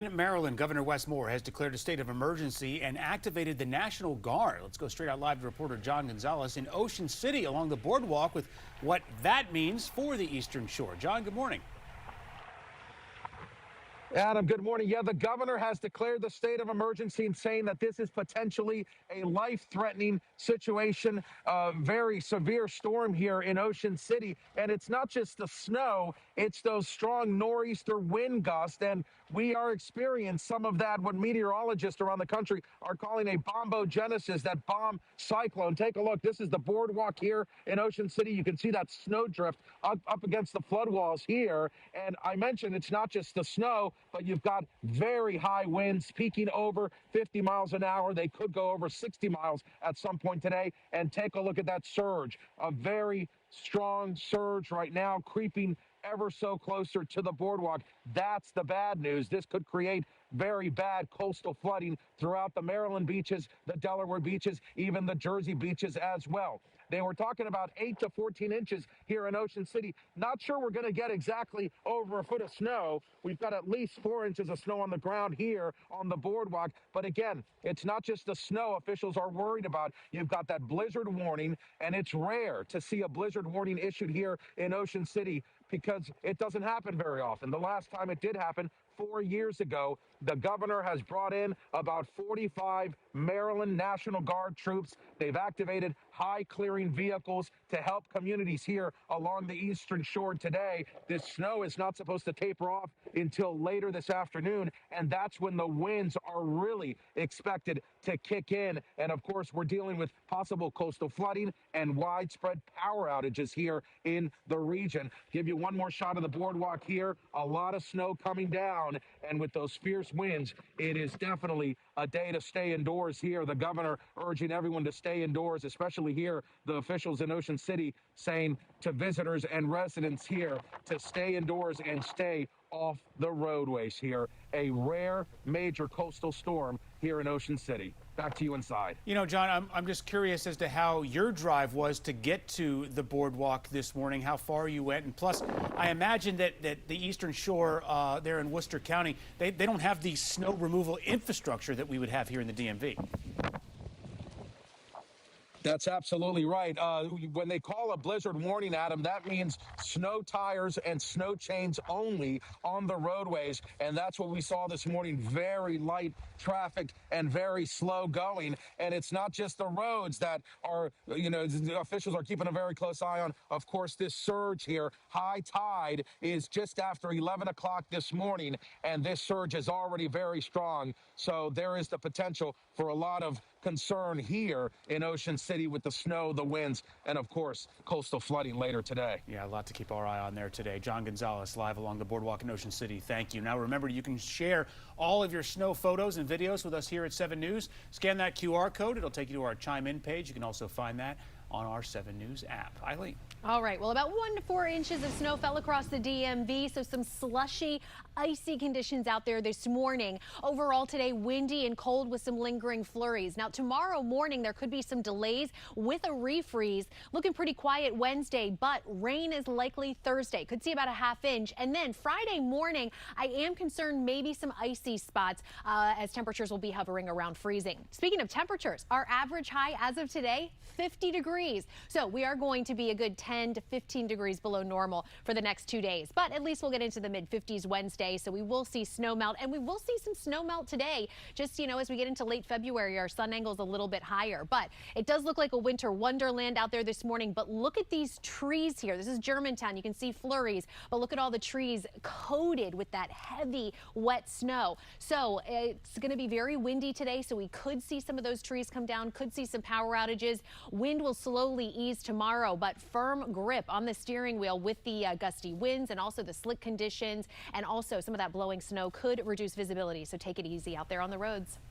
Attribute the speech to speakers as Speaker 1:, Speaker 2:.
Speaker 1: In Maryland, Governor Wes Moore has declared a state of emergency and activated the National Guard. Let's go straight out live to reporter John Gonzalez in Ocean City along the boardwalk with what that means for the Eastern Shore. John, good morning.
Speaker 2: Adam, good morning. Yeah, the governor has declared the state of emergency and saying that this is potentially a life-threatening situation, a very severe storm here in Ocean City. And it's not just the snow, it's those strong nor'easter wind gusts. And we are experiencing some of that, what meteorologists around the country are calling a bombogenesis, that bomb cyclone. Take a look. This is the boardwalk here in Ocean City. You can see that snow drift up against the flood walls here. And I mentioned it's not just the snow, but you've got very high winds peaking over 50 miles an hour. They could go over 60 miles at some point today. And take a look at that surge, a very strong surge right now creeping ever so closer to the boardwalk. That's the bad news. This could create very bad coastal flooding throughout the Maryland beaches, the Delaware beaches, even the Jersey beaches as well. They were talking about 8 to 14 inches here in Ocean City. Not sure we're going to get exactly over a foot of snow. We've got at least 4 inches of snow on the ground here on the boardwalk. But again, it's not just the snow officials are worried about. You've got that blizzard warning, and it's rare to see a blizzard warning issued here in Ocean City because it doesn't happen very often. The last time it did happen, 4 years ago, the governor has brought in about 45 Maryland National Guard troops. They've activated high clearing vehicles to help communities here along the Eastern Shore today. This snow is not supposed to taper off until later this afternoon, and that's when the winds are really expected to kick in. And of course, we're dealing with possible coastal flooding and widespread power outages here in the region. Give you one more shot of the boardwalk here. A lot of snow coming down, and with those fierce winds, it is definitely a day to stay indoors here. The governor urging everyone to stay indoors, especially here, the officials in Ocean City saying to visitors and residents here to stay indoors and stay off the roadways here. A rare major coastal storm here in Ocean City. Back to you inside.
Speaker 1: You know, John, I'm just curious as to how your drive was to get to the boardwalk this morning, how far you went. And plus, I imagine that the Eastern Shore there in Worcester County, they don't have the snow removal infrastructure that we would have here in the DMV.
Speaker 2: That's absolutely right. When they call a blizzard warning, Adam, that means snow tires and snow chains only on the roadways. And that's what we saw this morning. Very light traffic and very slow going. And it's not just the roads that are, the officials are keeping a very close eye on. Of course, this surge here, high tide, is just after 11 o'clock this morning. And this surge is already very strong. So there is the potential for a lot of concern here in Ocean City with the snow, the winds, and of course, coastal flooding later today.
Speaker 1: Yeah, a lot to keep our eye on there today. John Gonzalez live along the boardwalk in Ocean City. Thank you. Now remember, you can share all of your snow photos and videos with us here at 7 News. Scan that QR code. It'll take you to our Chime In page. You can also find that on our 7 News app. Eileen.
Speaker 3: All right, well, about 1 to 4 inches of snow fell across the DMV, so some slushy, icy conditions out there this morning. Overall today, windy and cold with some lingering flurries. Now, tomorrow morning, there could be some delays with a refreeze. Looking pretty quiet Wednesday, but rain is likely Thursday. Could see about a ½ inch. And then Friday morning, I am concerned maybe some icy spots as temperatures will be hovering around freezing. Speaking of temperatures, our average high as of today, 50 degrees. So we are going to be a good 10 to 15 degrees below normal for the next 2 days. But at least we'll get into the mid-50s Wednesday, so we will see snow melt, and we will see some snow melt today. Just, as we get into late February, our sun angle is a little bit higher. But it does look like a winter wonderland out there this morning. But look at these trees here. This is Germantown. You can see flurries, but look at all the trees coated with that heavy, wet snow. So it's going to be very windy today, so we could see some of those trees come down, could see some power outages. Wind will slowly ease tomorrow, but firm grip on the steering wheel with the gusty winds and also the slick conditions, and also some of that blowing snow could reduce visibility. So take it easy out there on the roads.